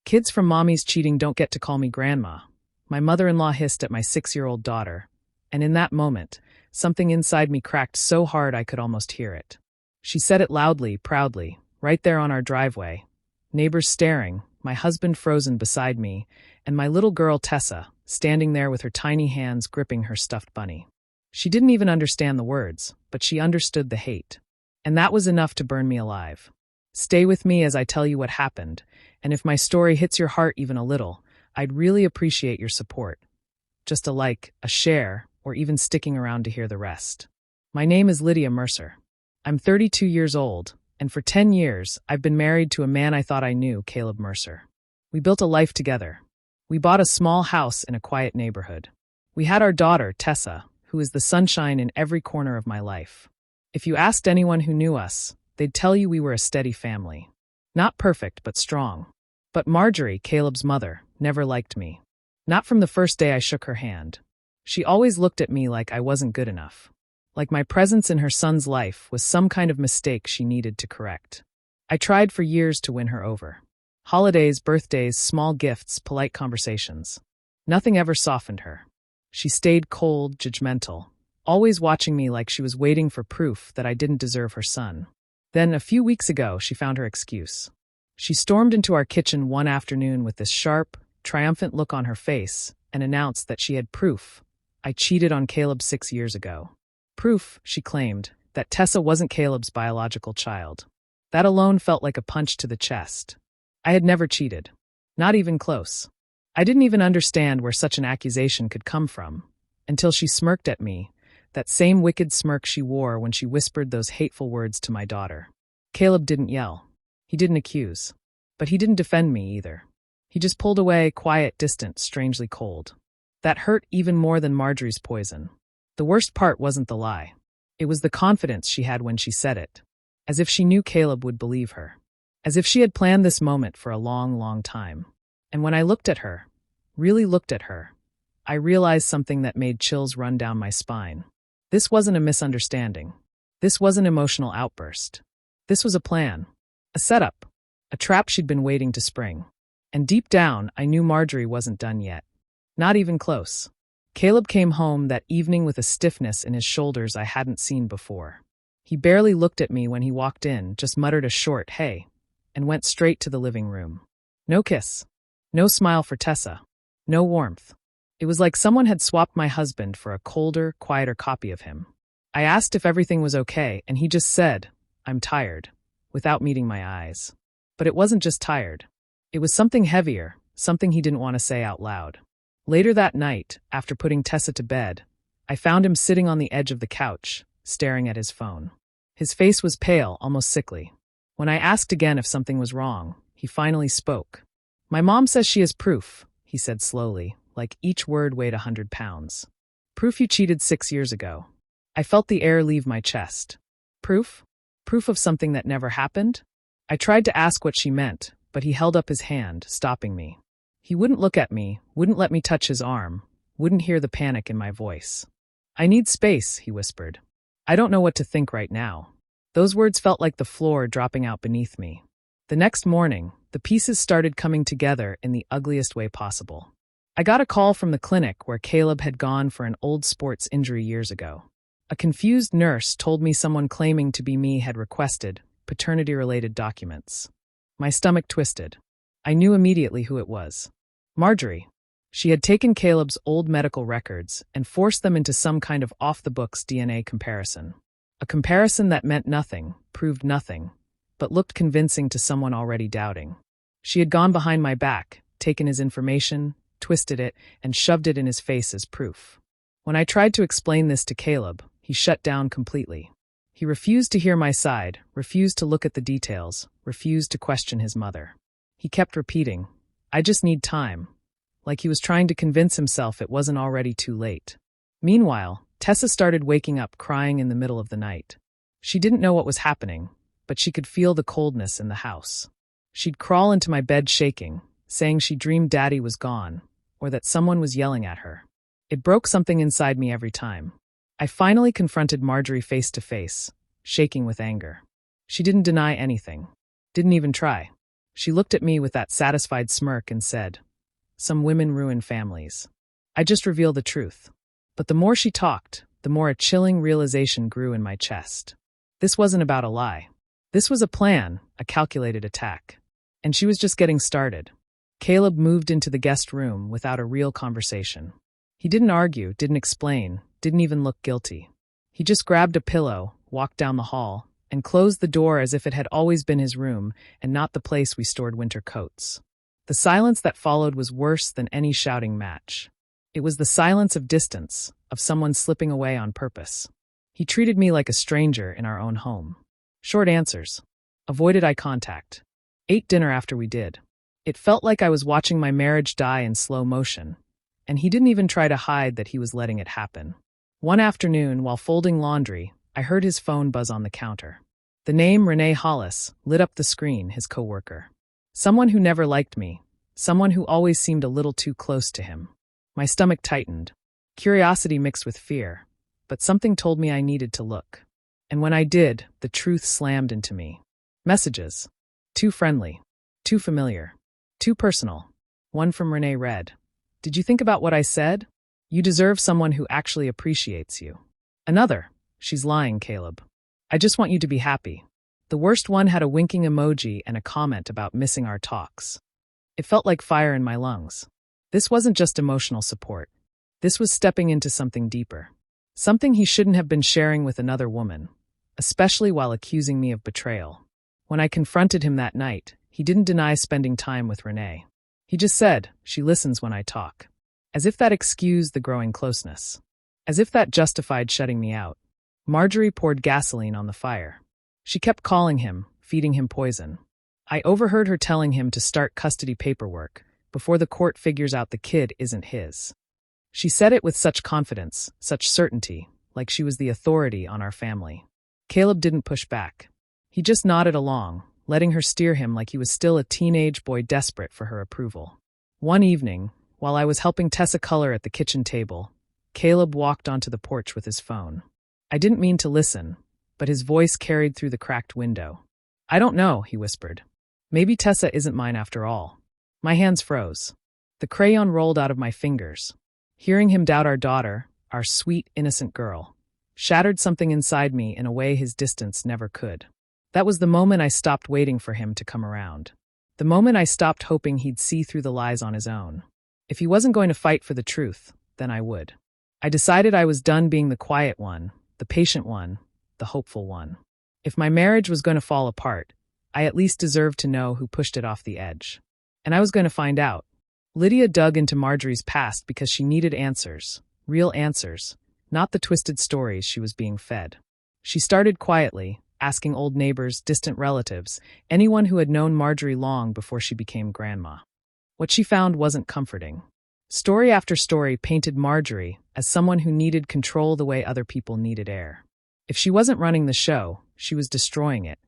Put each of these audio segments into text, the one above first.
Kids from mommy's cheating don't get to call me grandma, my mother-in-law hissed at my 6-year-old daughter, and in that moment, something inside me cracked so hard I could almost hear it. She said it loudly, proudly, right there on our driveway. Neighbors staring, my husband frozen beside me, and my little girl Tessa, standing there with her tiny hands gripping her stuffed bunny. She didn't even understand the words, but she understood the hate. And that was enough to burn me alive. Stay with me as I tell you what happened, and if my story hits your heart even a little, I'd really appreciate your support. Just a like, a share, or even sticking around to hear the rest. My name is Lydia Mercer. I'm 32 years old, and for 10 years, I've been married to a man I thought I knew, Caleb Mercer. We built a life together. We bought a small house in a quiet neighborhood. We had our daughter, Tessa, who is the sunshine in every corner of my life. If you asked anyone who knew us, they'd tell you we were a steady family. Not perfect, but strong. But Marjorie, Caleb's mother, never liked me. Not from the first day I shook her hand. She always looked at me like I wasn't good enough. Like my presence in her son's life was some kind of mistake she needed to correct. I tried for years to win her over. Holidays, birthdays, small gifts, polite conversations. Nothing ever softened her. She stayed cold, judgmental, always watching me like she was waiting for proof that I didn't deserve her son. Then, a few weeks ago, she found her excuse. She stormed into our kitchen one afternoon with this sharp, triumphant look on her face and announced that she had proof. I cheated on Caleb 6 years ago. Proof, she claimed, that Tessa wasn't Caleb's biological child. That alone felt like a punch to the chest. I had never cheated. Not even close. I didn't even understand where such an accusation could come from, until she smirked at me, that same wicked smirk she wore when she whispered those hateful words to my daughter. Caleb didn't yell. He didn't accuse. But he didn't defend me either. He just pulled away, quiet, distant, strangely cold. That hurt even more than Marjorie's poison. The worst part wasn't the lie. It was the confidence she had when she said it. As if she knew Caleb would believe her. As if she had planned this moment for a long, long time. And when I looked at her, really looked at her, I realized something that made chills run down my spine. This wasn't a misunderstanding. This wasn't an emotional outburst. This was a plan. A setup. A trap she'd been waiting to spring. And deep down, I knew Marjorie wasn't done yet. Not even close. Caleb came home that evening with a stiffness in his shoulders I hadn't seen before. He barely looked at me when he walked in, just muttered a short, "Hey," and went straight to the living room. No kiss. No smile for Tessa. No warmth. It was like someone had swapped my husband for a colder, quieter copy of him. I asked if everything was okay, and he just said, "I'm tired," without meeting my eyes. But it wasn't just tired. It was something heavier, something he didn't want to say out loud. Later that night, after putting Tessa to bed, I found him sitting on the edge of the couch, staring at his phone. His face was pale, almost sickly. When I asked again if something was wrong, he finally spoke. "My mom says she has proof," he said slowly, like each word weighed 100 pounds. "Proof you cheated 6 years ago." I felt the air leave my chest. Proof? Proof of something that never happened? I tried to ask what she meant, but he held up his hand, stopping me. He wouldn't look at me, wouldn't let me touch his arm, wouldn't hear the panic in my voice. "I need space," he whispered. "I don't know what to think right now." Those words felt like the floor dropping out beneath me. The next morning, the pieces started coming together in the ugliest way possible. I got a call from the clinic where Caleb had gone for an old sports injury years ago. A confused nurse told me someone claiming to be me had requested paternity-related documents. My stomach twisted. I knew immediately who it was. Marjorie. She had taken Caleb's old medical records and forced them into some kind of off-the-books DNA comparison. A comparison that meant nothing, proved nothing, but looked convincing to someone already doubting. She had gone behind my back, taken his information, twisted it, and shoved it in his face as proof. When I tried to explain this to Caleb, he shut down completely. He refused to hear my side, refused to look at the details, refused to question his mother. He kept repeating, "I just need time," like he was trying to convince himself it wasn't already too late. Meanwhile, Tessa started waking up crying in the middle of the night. She didn't know what was happening, but she could feel the coldness in the house. She'd crawl into my bed shaking, saying she dreamed Daddy was gone, or that someone was yelling at her. It broke something inside me every time. I finally confronted Marjorie face to face, shaking with anger. She didn't deny anything. Didn't even try. She looked at me with that satisfied smirk and said, "Some women ruin families." I just revealed the truth. But the more she talked, the more a chilling realization grew in my chest. This wasn't about a lie. This was a plan, a calculated attack. And she was just getting started. Caleb moved into the guest room without a real conversation. He didn't argue, didn't explain, didn't even look guilty. He just grabbed a pillow, walked down the hall, and closed the door as if it had always been his room and not the place we stored winter coats. The silence that followed was worse than any shouting match. It was the silence of distance, of someone slipping away on purpose. He treated me like a stranger in our own home. Short answers. Avoided eye contact. Ate dinner after we did. It felt like I was watching my marriage die in slow motion, and he didn't even try to hide that he was letting it happen. One afternoon, while folding laundry, I heard his phone buzz on the counter. The name Renee Hollis lit up the screen, his coworker. Someone who never liked me, someone who always seemed a little too close to him. My stomach tightened, curiosity mixed with fear, but something told me I needed to look. And when I did, the truth slammed into me. Messages. Too friendly. Too familiar. Too personal. One from Renee read, "Did you think about what I said? You deserve someone who actually appreciates you." Another, "She's lying, Caleb. I just want you to be happy." The worst one had a winking emoji and a comment about missing our talks. It felt like fire in my lungs. This wasn't just emotional support. This was stepping into something deeper. Something he shouldn't have been sharing with another woman, especially while accusing me of betrayal. When I confronted him that night, he didn't deny spending time with Renee. He just said, "She listens when I talk." As if that excused the growing closeness. As if that justified shutting me out. Marjorie poured gasoline on the fire. She kept calling him, feeding him poison. I overheard her telling him to start custody paperwork before the court figures out the kid isn't his. She said it with such confidence, such certainty, like she was the authority on our family. Caleb didn't push back. He just nodded along, letting her steer him like he was still a teenage boy desperate for her approval. One evening, while I was helping Tessa color at the kitchen table, Caleb walked onto the porch with his phone. I didn't mean to listen, but his voice carried through the cracked window. "I don't know," he whispered. "Maybe Tessa isn't mine after all." My hands froze. The crayon rolled out of my fingers. Hearing him doubt our daughter, our sweet, innocent girl, shattered something inside me in a way his distance never could. That was the moment I stopped waiting for him to come around. The moment I stopped hoping he'd see through the lies on his own. If he wasn't going to fight for the truth, then I would. I decided I was done being the quiet one, the patient one, the hopeful one. If my marriage was going to fall apart, I at least deserved to know who pushed it off the edge. And I was going to find out. Lydia dug into Marjorie's past because she needed answers, real answers, not the twisted stories she was being fed. She started quietly, asking old neighbors, distant relatives, anyone who had known Marjorie long before she became grandma. What she found wasn't comforting. Story after story painted Marjorie as someone who needed control the way other people needed air. If she wasn't running the show, she was destroying it.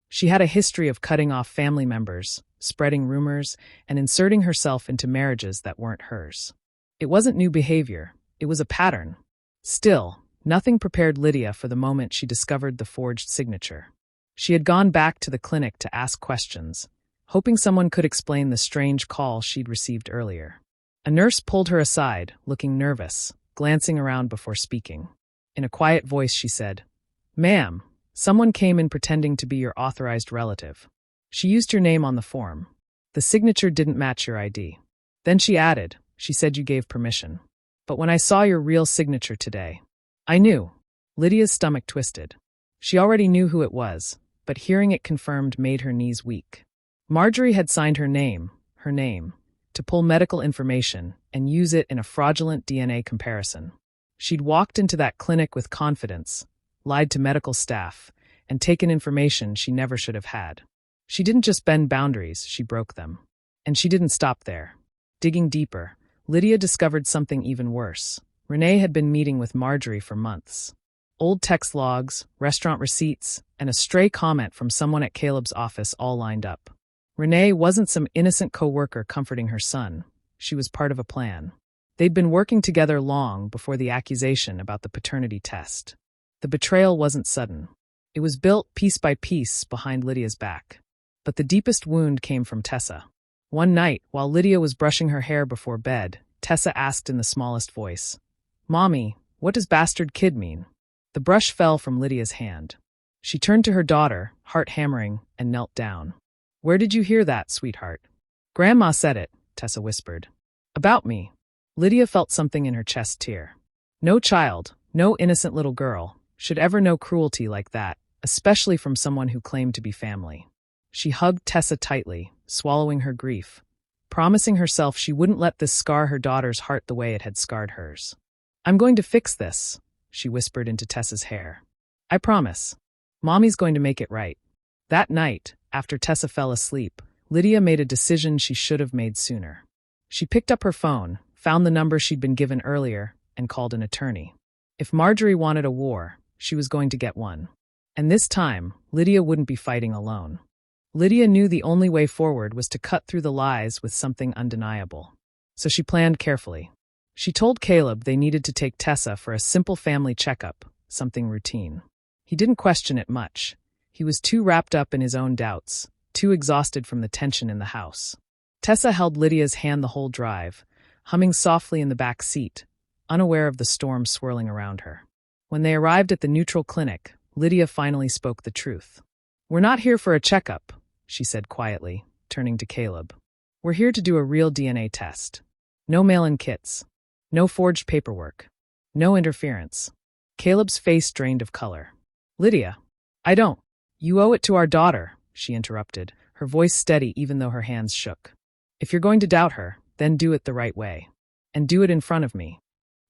She had a history of cutting off family members, spreading rumors, and inserting herself into marriages that weren't hers. It wasn't new behavior, it was a pattern. Still, nothing prepared Lydia for the moment she discovered the forged signature. She had gone back to the clinic to ask questions, hoping someone could explain the strange call she'd received earlier. A nurse pulled her aside, looking nervous, glancing around before speaking. In a quiet voice she said, "Ma'am, someone came in pretending to be your authorized relative. She used your name on the form. The signature didn't match your ID." Then she added, "She said you gave permission. But when I saw your real signature today, I knew." Lydia's stomach twisted. She already knew who it was, but hearing it confirmed made her knees weak. Marjorie had signed her name, to pull medical information and use it in a fraudulent DNA comparison. She'd walked into that clinic with confidence, lied to medical staff, and taken information she never should have had. She didn't just bend boundaries, she broke them. And she didn't stop there. Digging deeper, Lydia discovered something even worse. Renee had been meeting with Marjorie for months. Old text logs, restaurant receipts, and a stray comment from someone at Caleb's office all lined up. Renee wasn't some innocent co-worker comforting her son. She was part of a plan. They'd been working together long before the accusation about the paternity test. The betrayal wasn't sudden. It was built piece by piece behind Lydia's back. But the deepest wound came from Tessa. One night, while Lydia was brushing her hair before bed, Tessa asked in the smallest voice, "Mommy, what does bastard kid mean?" The brush fell from Lydia's hand. She turned to her daughter, heart hammering, and knelt down. "Where did you hear that, sweetheart?" "Grandma said it," Tessa whispered. "About me." Lydia felt something in her chest tear. No child, no innocent little girl, should ever know cruelty like that, especially from someone who claimed to be family. She hugged Tessa tightly, swallowing her grief, promising herself she wouldn't let this scar her daughter's heart the way it had scarred hers. "I'm going to fix this," she whispered into Tessa's hair. "I promise. Mommy's going to make it right." That night, after Tessa fell asleep, Lydia made a decision she should have made sooner. She picked up her phone, found the number she'd been given earlier, and called an attorney. If Marjorie wanted a war, she was going to get one. And this time, Lydia wouldn't be fighting alone. Lydia knew the only way forward was to cut through the lies with something undeniable. So she planned carefully. She told Caleb they needed to take Tessa for a simple family checkup, something routine. He didn't question it much. He was too wrapped up in his own doubts, too exhausted from the tension in the house. Tessa held Lydia's hand the whole drive, humming softly in the back seat, unaware of the storm swirling around her. When they arrived at the neutral clinic, Lydia finally spoke the truth. "We're not here for a checkup," she said quietly, turning to Caleb. "We're here to do a real DNA test. No mail-in kits. No forged paperwork. No interference." Caleb's face drained of color. "Lydia, I don't." "You owe it to our daughter," she interrupted, her voice steady even though her hands shook. "If you're going to doubt her, then do it the right way. And do it in front of me."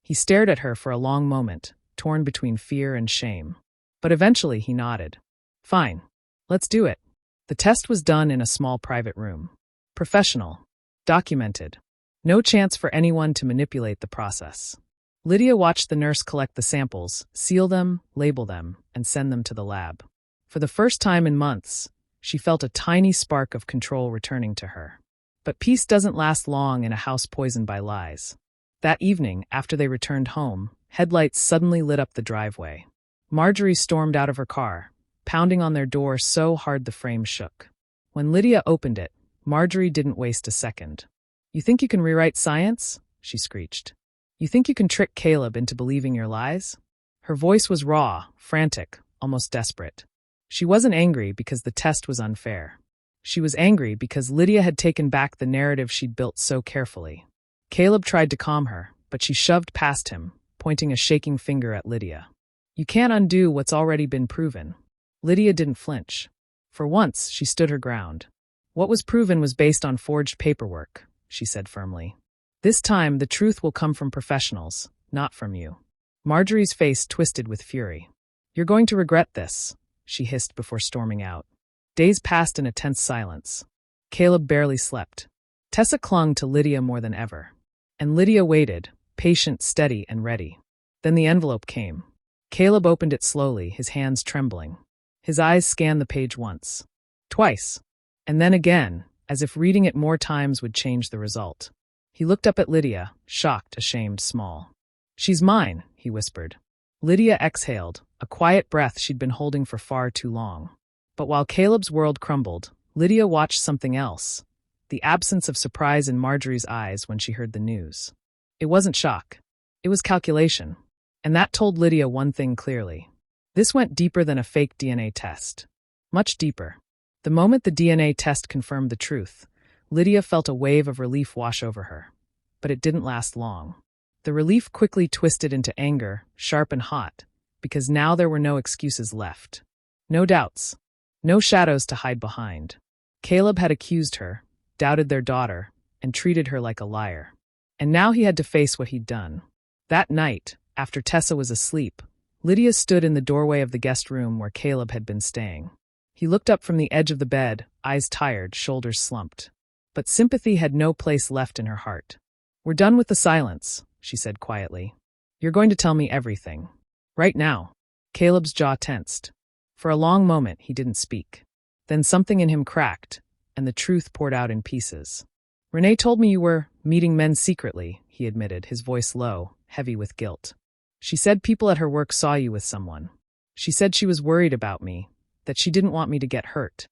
He stared at her for a long moment, torn between fear and shame. But eventually he nodded. "Fine. Let's do it." The test was done in a small private room. Professional. Documented. No chance for anyone to manipulate the process. Lydia watched the nurse collect the samples, seal them, label them, and send them to the lab. For the first time in months, she felt a tiny spark of control returning to her. But peace doesn't last long in a house poisoned by lies. That evening, after they returned home, headlights suddenly lit up the driveway. Marjorie stormed out of her car, pounding on their door so hard the frame shook. When Lydia opened it, Marjorie didn't waste a second. "You think you can rewrite science?" she screeched. "You think you can trick Caleb into believing your lies?" Her voice was raw, frantic, almost desperate. She wasn't angry because the test was unfair. She was angry because Lydia had taken back the narrative she'd built so carefully. Caleb tried to calm her, but she shoved past him, pointing a shaking finger at Lydia. "You can't undo what's already been proven." Lydia didn't flinch. For once, she stood her ground. "What was proven was based on forged paperwork," she said firmly. "This time, the truth will come from professionals, not from you." Marjorie's face twisted with fury. "You're going to regret this," she hissed before storming out. Days passed in a tense silence. Caleb barely slept. Tessa clung to Lydia more than ever. And Lydia waited, patient, steady, and ready. Then the envelope came. Caleb opened it slowly, his hands trembling. His eyes scanned the page once. Twice. And then again, as if reading it more times would change the result. He looked up at Lydia, shocked, ashamed, small. "She's mine," he whispered. Lydia exhaled, a quiet breath she'd been holding for far too long. But while Caleb's world crumbled, Lydia watched something else. The absence of surprise in Marjorie's eyes when she heard the news. It wasn't shock. It was calculation. And that told Lydia one thing clearly. This went deeper than a fake DNA test. Much deeper. The moment the DNA test confirmed the truth, Lydia felt a wave of relief wash over her. But it didn't last long. The relief quickly twisted into anger, sharp and hot, because now there were no excuses left. No doubts. No shadows to hide behind. Caleb had accused her, doubted their daughter, and treated her like a liar. And now he had to face what he'd done. That night, after Tessa was asleep, Lydia stood in the doorway of the guest room where Caleb had been staying. He looked up from the edge of the bed, eyes tired, shoulders slumped. But sympathy had no place left in her heart. "We're done with the silence," she said quietly. "You're going to tell me everything. Right now." Caleb's jaw tensed. For a long moment, he didn't speak. Then something in him cracked, and the truth poured out in pieces. "Renee told me you were meeting men secretly," he admitted, his voice low, heavy with guilt. "She said people at her work saw you with someone. She said she was worried about me, that she didn't want me to get hurt."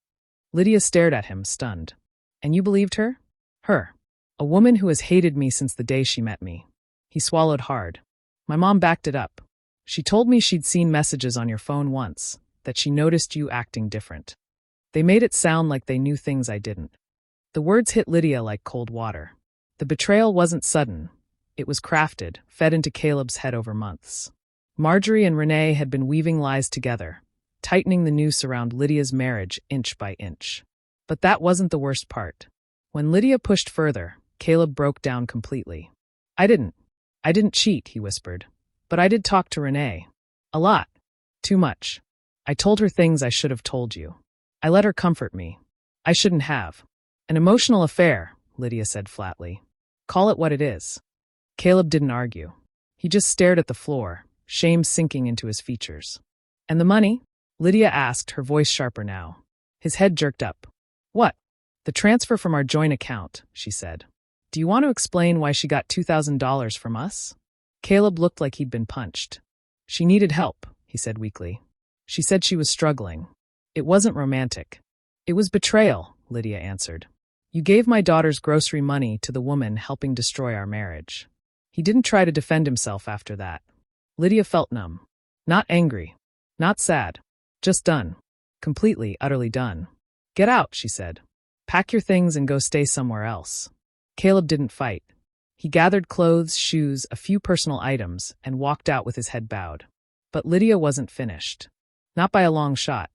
Lydia stared at him, stunned. And you believed her? Her. A woman who has hated me since the day she met me. He swallowed hard. My mom backed it up. She told me she'd seen messages on your phone once, that she noticed you acting different. They made it sound like they knew things I didn't. The words hit Lydia like cold water. The betrayal wasn't sudden. It was crafted, fed into Caleb's head over months. Marjorie and Renee had been weaving lies together, tightening the noose around Lydia's marriage inch by inch. But that wasn't the worst part. When Lydia pushed further, Caleb broke down completely. I didn't cheat, he whispered. But I did talk to Renee. A lot. Too much. I told her things I should have told you. I let her comfort me. I shouldn't have. An emotional affair, Lydia said flatly. Call it what it is. Caleb didn't argue. He just stared at the floor, shame sinking into his features. And the money? Lydia asked, her voice sharper now. His head jerked up. What? The transfer from our joint account, she said. Do you want to explain why she got $2,000 from us? Caleb looked like he'd been punched. She needed help, he said weakly. She said she was struggling. It wasn't romantic. It was betrayal, Lydia answered. You gave my daughter's grocery money to the woman helping destroy our marriage. He didn't try to defend himself after that. Lydia felt numb. Not angry. Not sad. Just done. Completely, utterly done. Get out, she said. Pack your things and go stay somewhere else. Caleb didn't fight. He gathered clothes, shoes, a few personal items, and walked out with his head bowed. But Lydia wasn't finished. Not by a long shot.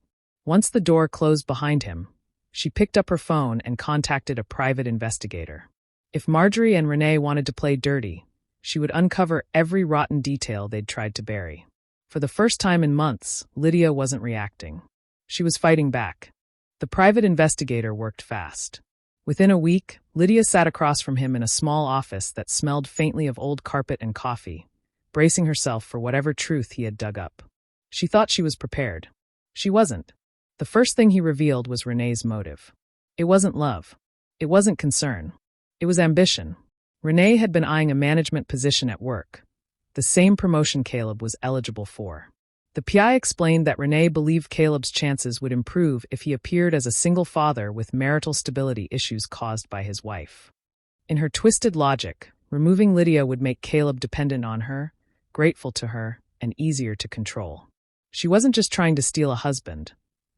Once the door closed behind him, she picked up her phone and contacted a private investigator. If Marjorie and Renee wanted to play dirty, she would uncover every rotten detail they'd tried to bury. For the first time in months, Lydia wasn't reacting. She was fighting back. The private investigator worked fast. Within a week, Lydia sat across from him in a small office that smelled faintly of old carpet and coffee, bracing herself for whatever truth he had dug up. She thought she was prepared. She wasn't. The first thing he revealed was Renee's motive. It wasn't love. It wasn't concern. It was ambition. Renee had been eyeing a management position at work, the same promotion Caleb was eligible for. The PI explained that Renee believed Caleb's chances would improve if he appeared as a single father with marital stability issues caused by his wife. In her twisted logic, removing Lydia would make Caleb dependent on her, grateful to her, and easier to control. She wasn't just trying to steal a husband.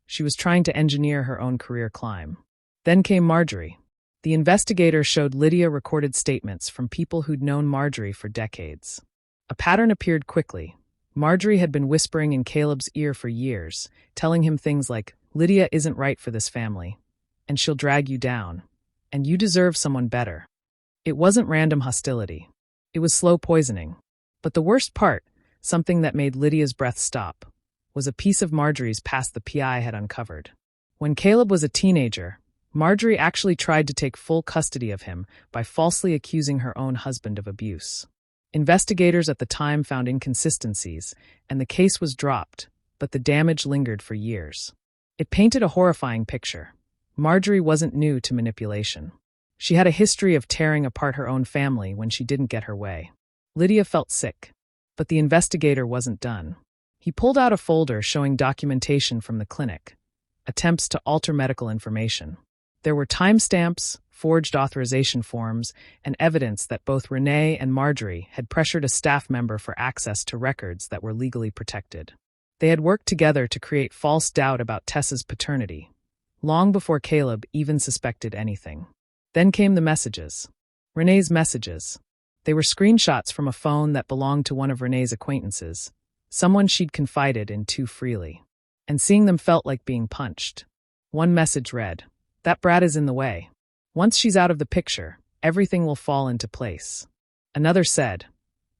She was trying to engineer her own career climb. Then came Marjorie. The investigator showed Lydia recorded statements from people who'd known Marjorie for decades. A pattern appeared quickly. Marjorie had been whispering in Caleb's ear for years, telling him things like, Lydia isn't right for this family, and she'll drag you down, and you deserve someone better. It wasn't random hostility. It was slow poisoning. But the worst part, something that made Lydia's breath stop, was a piece of Marjorie's past the PI had uncovered. When Caleb was a teenager, Marjorie actually tried to take full custody of him by falsely accusing her own husband of abuse. Investigators at the time found inconsistencies, and the case was dropped, but the damage lingered for years. It painted a horrifying picture. Marjorie wasn't new to manipulation. She had a history of tearing apart her own family when she didn't get her way. Lydia felt sick, but the investigator wasn't done. He pulled out a folder showing documentation from the clinic, attempts to alter medical information. There were timestamps, forged authorization forms, and evidence that both Renee and Marjorie had pressured a staff member for access to records that were legally protected. They had worked together to create false doubt about Tessa's paternity, long before Caleb even suspected anything. Then came the messages. Renee's messages. They were screenshots from a phone that belonged to one of Renee's acquaintances, someone she'd confided in too freely. And seeing them felt like being punched. One message read, "That brat is in the way. Once she's out of the picture, everything will fall into place." Another said,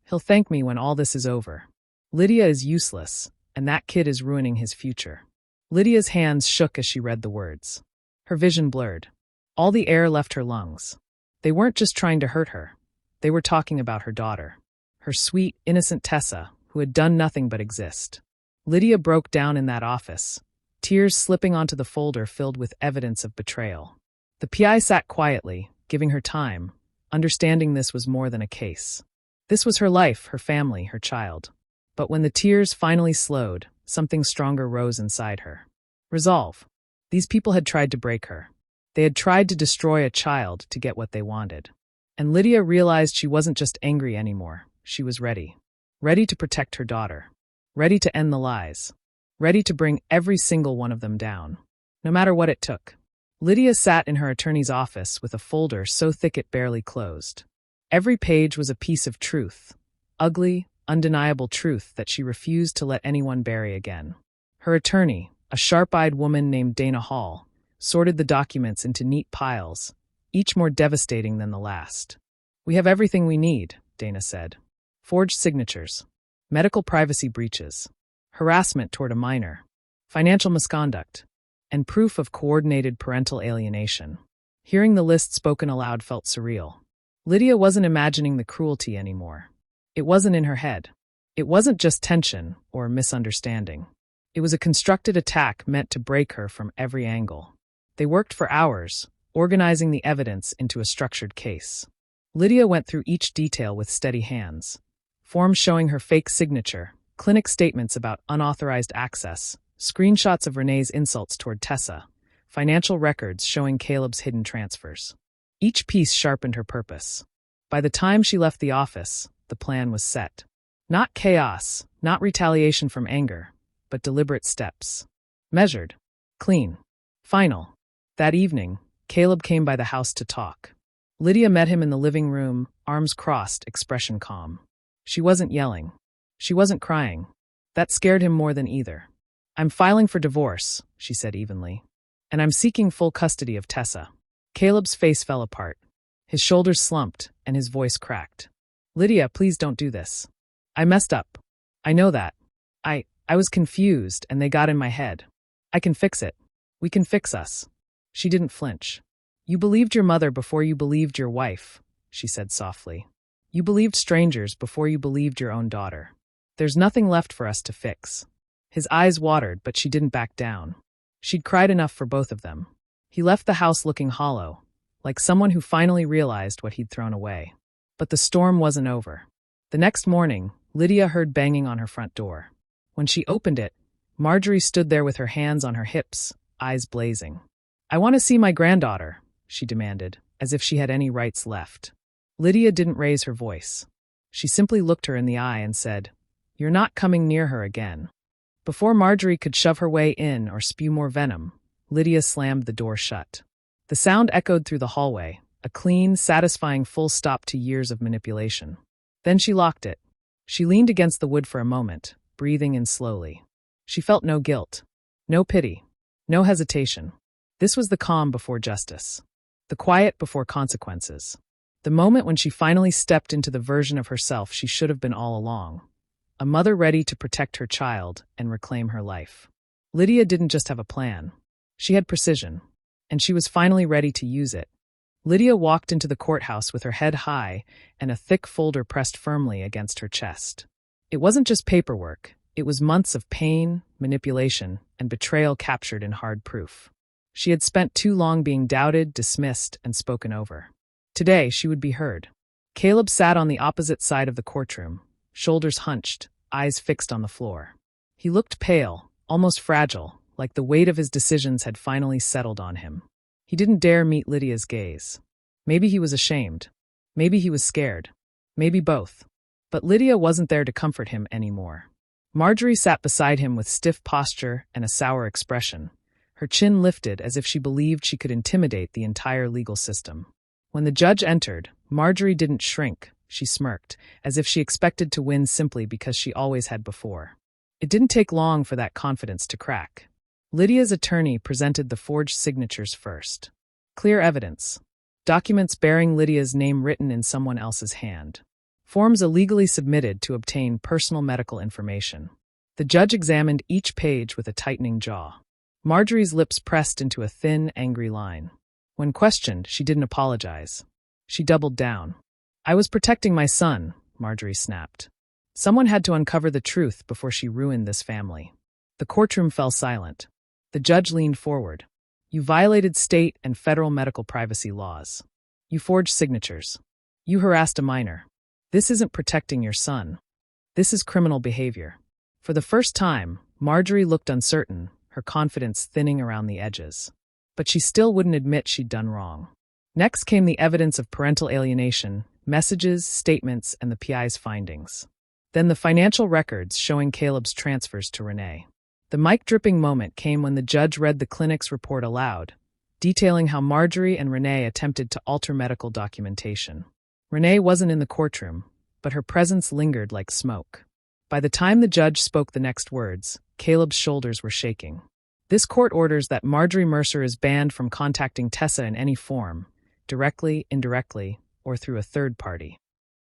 "He'll thank me when all this is over. Lydia is useless, and that kid is ruining his future." Lydia's hands shook as she read the words. Her vision blurred. All the air left her lungs. They weren't just trying to hurt her. They were talking about her daughter. Her sweet, innocent Tessa, who had done nothing but exist. Lydia broke down in that office, tears slipping onto the folder filled with evidence of betrayal. The PI sat quietly, giving her time, understanding this was more than a case. This was her life, her family, her child. But when the tears finally slowed, something stronger rose inside her. Resolve. These people had tried to break her. They had tried to destroy a child to get what they wanted. And Lydia realized she wasn't just angry anymore. She was ready. Ready to protect her daughter. Ready to end the lies. Ready to bring every single one of them down. No matter what it took. Lydia sat in her attorney's office with a folder so thick it barely closed. Every page was a piece of truth. Ugly, undeniable truth that she refused to let anyone bury again. Her attorney, a sharp-eyed woman named Dana Hall, sorted the documents into neat piles, each more devastating than the last. "We have everything we need," Dana said. "Forged signatures, medical privacy breaches, harassment toward a minor, financial misconduct, and proof of coordinated parental alienation." Hearing the list spoken aloud felt surreal. Lydia wasn't imagining the cruelty anymore. It wasn't in her head. It wasn't just tension or misunderstanding. It was a constructed attack meant to break her from every angle. They worked for hours, organizing the evidence into a structured case. Lydia went through each detail with steady hands. Forms showing her fake signature, clinic statements about unauthorized access, screenshots of Renee's insults toward Tessa, financial records showing Caleb's hidden transfers. Each piece sharpened her purpose. By the time she left the office, the plan was set. Not chaos, not retaliation from anger, but deliberate steps. Measured, clean, final. That evening, Caleb came by the house to talk. Lydia met him in the living room, arms crossed, expression calm. She wasn't yelling. She wasn't crying. That scared him more than either. "I'm filing for divorce," she said evenly. "And I'm seeking full custody of Tessa." Caleb's face fell apart. His shoulders slumped, and his voice cracked. "Lydia, please don't do this. I messed up. I know that. I was confused, and they got in my head. I can fix it. We can fix us." She didn't flinch. "You believed your mother before you believed your wife," she said softly. "You believed strangers before you believed your own daughter. There's nothing left for us to fix." His eyes watered, but she didn't back down. She'd cried enough for both of them. He left the house looking hollow, like someone who finally realized what he'd thrown away. But the storm wasn't over. The next morning, Lydia heard banging on her front door. When she opened it, Marjorie stood there with her hands on her hips, eyes blazing. "I want to see my granddaughter," she demanded, as if she had any rights left. Lydia didn't raise her voice. She simply looked her in the eye and said, "You're not coming near her again." Before Marjorie could shove her way in or spew more venom, Lydia slammed the door shut. The sound echoed through the hallway, a clean, satisfying full stop to years of manipulation. Then she locked it. She leaned against the wood for a moment, breathing in slowly. She felt no guilt, no pity, no hesitation. This was the calm before justice, the quiet before consequences. The moment when she finally stepped into the version of herself she should have been all along. A mother ready to protect her child and reclaim her life. Lydia didn't just have a plan. She had precision, and she was finally ready to use it. Lydia walked into the courthouse with her head high and a thick folder pressed firmly against her chest. It wasn't just paperwork. It was months of pain, manipulation, and betrayal captured in hard proof. She had spent too long being doubted, dismissed, and spoken over. Today, she would be heard. Caleb sat on the opposite side of the courtroom, shoulders hunched, eyes fixed on the floor. He looked pale, almost fragile, like the weight of his decisions had finally settled on him. He didn't dare meet Lydia's gaze. Maybe he was ashamed. Maybe he was scared. Maybe both. But Lydia wasn't there to comfort him anymore. Marjorie sat beside him with stiff posture and a sour expression, her chin lifted as if she believed she could intimidate the entire legal system. When the judge entered, Marjorie didn't shrink. She smirked, as if she expected to win simply because she always had before. It didn't take long for that confidence to crack. Lydia's attorney presented the forged signatures first. Clear evidence. Documents bearing Lydia's name written in someone else's hand. Forms illegally submitted to obtain personal medical information. The judge examined each page with a tightening jaw. Marjorie's lips pressed into a thin, angry line. When questioned, she didn't apologize. She doubled down. "I was protecting my son," Marjorie snapped. Someone had to uncover the truth before she ruined this family. The courtroom fell silent. The judge leaned forward. "You violated state and federal medical privacy laws. You forged signatures. You harassed a minor. This isn't protecting your son. This is criminal behavior." For the first time, Marjorie looked uncertain, her confidence thinning around the edges. But she still wouldn't admit she'd done wrong. Next came the evidence of parental alienation, messages, statements, and the PI's findings. Then the financial records showing Caleb's transfers to Renee. The mic-dripping moment came when the judge read the clinic's report aloud, detailing how Marjorie and Renee attempted to alter medical documentation. Renee wasn't in the courtroom, but her presence lingered like smoke. By the time the judge spoke the next words, Caleb's shoulders were shaking. This court orders that Marjorie Mercer is banned from contacting Tessa in any form, directly, indirectly, or through a third party.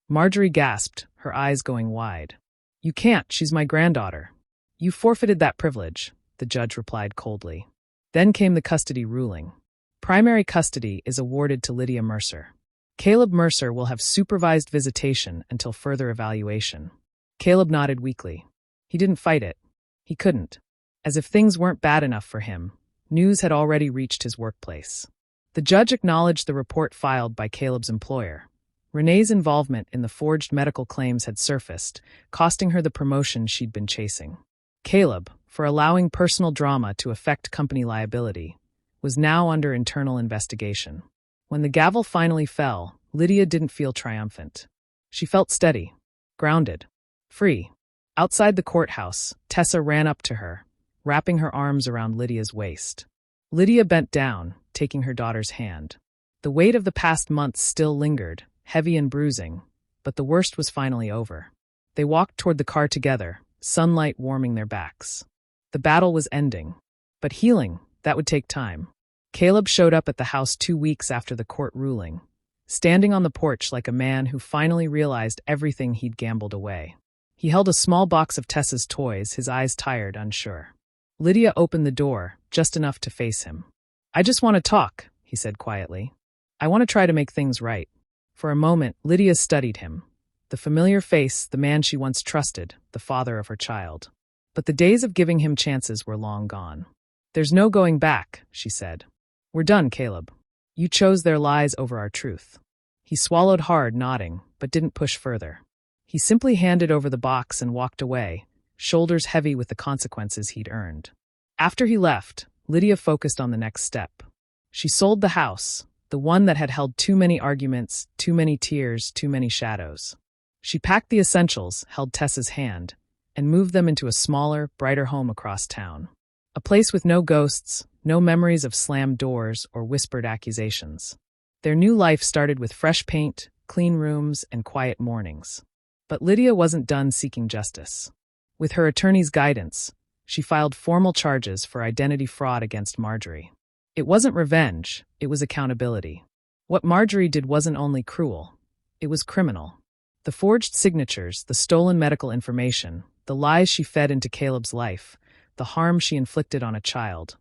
Marjorie gasped, her eyes going wide. "You can't, she's my granddaughter." "You forfeited that privilege," the judge replied coldly. Then came the custody ruling. Primary custody is awarded to Lydia Mercer. Caleb Mercer will have supervised visitation until further evaluation. Caleb nodded weakly. He didn't fight it. He couldn't. As if things weren't bad enough for him, news had already reached his workplace. The judge acknowledged the report filed by Caleb's employer. Renee's involvement in the forged medical claims had surfaced, costing her the promotion she'd been chasing. Caleb, for allowing personal drama to affect company liability, was now under internal investigation. When the gavel finally fell, Lydia didn't feel triumphant. She felt steady, grounded, free. Outside the courthouse, Tessa ran up to her, wrapping her arms around Lydia's waist. Lydia bent down, taking her daughter's hand. The weight of the past months still lingered, heavy and bruising, but the worst was finally over. They walked toward the car together, sunlight warming their backs. The battle was ending. But healing, that would take time. Caleb showed up at the house 2 weeks after the court ruling, standing on the porch like a man who finally realized everything he'd gambled away. He held a small box of Tessa's toys, his eyes tired, unsure. Lydia opened the door, just enough to face him. "I just want to talk," he said quietly. "I want to try to make things right." For a moment, Lydia studied him. The familiar face, the man she once trusted, the father of her child. But the days of giving him chances were long gone. "There's no going back," she said. "We're done, Caleb. You chose their lies over our truth." He swallowed hard, nodding, but didn't push further. He simply handed over the box and walked away, shoulders heavy with the consequences he'd earned. After he left, Lydia focused on the next step. She sold the house, the one that had held too many arguments, too many tears, too many shadows. She packed the essentials, held Tessa's hand, and moved them into a smaller, brighter home across town. A place with no ghosts, no memories of slammed doors or whispered accusations. Their new life started with fresh paint, clean rooms, and quiet mornings. But Lydia wasn't done seeking justice. With her attorney's guidance, she filed formal charges for identity fraud against Marjorie. It wasn't revenge, it was accountability. What Marjorie did wasn't only cruel, it was criminal. The forged signatures, the stolen medical information, the lies she fed into Caleb's life, the harm she inflicted on a child,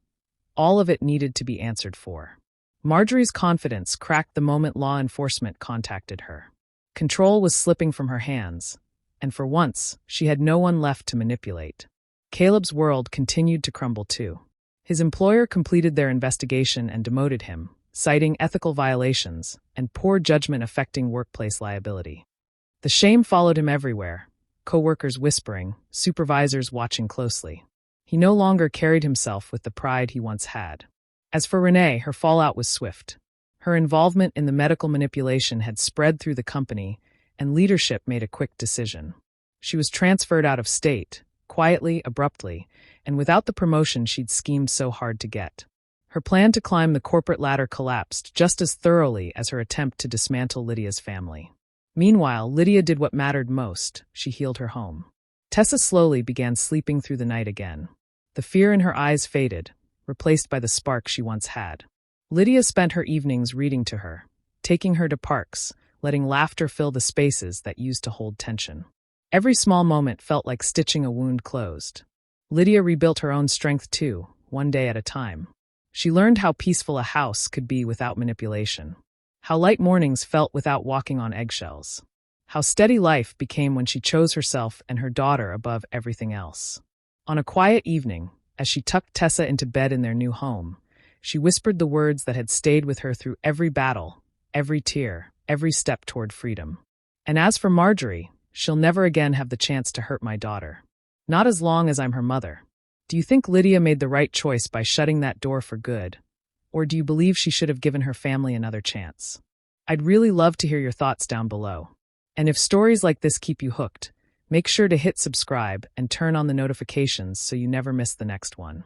all of it needed to be answered for. Marjorie's confidence cracked the moment law enforcement contacted her. Control was slipping from her hands, and for once, she had no one left to manipulate. Caleb's world continued to crumble too. His employer completed their investigation and demoted him, citing ethical violations and poor judgment affecting workplace liability. The shame followed him everywhere, coworkers whispering, supervisors watching closely. He no longer carried himself with the pride he once had. As for Renee, her fallout was swift. Her involvement in the medical manipulation had spread through the company, and leadership made a quick decision. She was transferred out of state, quietly, abruptly, and without the promotion she'd schemed so hard to get. Her plan to climb the corporate ladder collapsed just as thoroughly as her attempt to dismantle Lydia's family. Meanwhile, Lydia did what mattered most. She healed her home. Tessa slowly began sleeping through the night again. The fear in her eyes faded, replaced by the spark she once had. Lydia spent her evenings reading to her, taking her to parks, letting laughter fill the spaces that used to hold tension. Every small moment felt like stitching a wound closed. Lydia rebuilt her own strength too, one day at a time. She learned how peaceful a house could be without manipulation, how light mornings felt without walking on eggshells, how steady life became when she chose herself and her daughter above everything else. On a quiet evening, as she tucked Tessa into bed in their new home, she whispered the words that had stayed with her through every battle, every tear, every step toward freedom. "And as for Marjorie, she'll never again have the chance to hurt my daughter. Not as long as I'm her mother. Do Do you think Lydia made the right choice by shutting that door for good? Or do you believe she should have given her family another chance? I'd really love to hear your thoughts down below. And if stories like this keep you hooked, make sure to hit subscribe and turn on the notifications so you never miss the next one.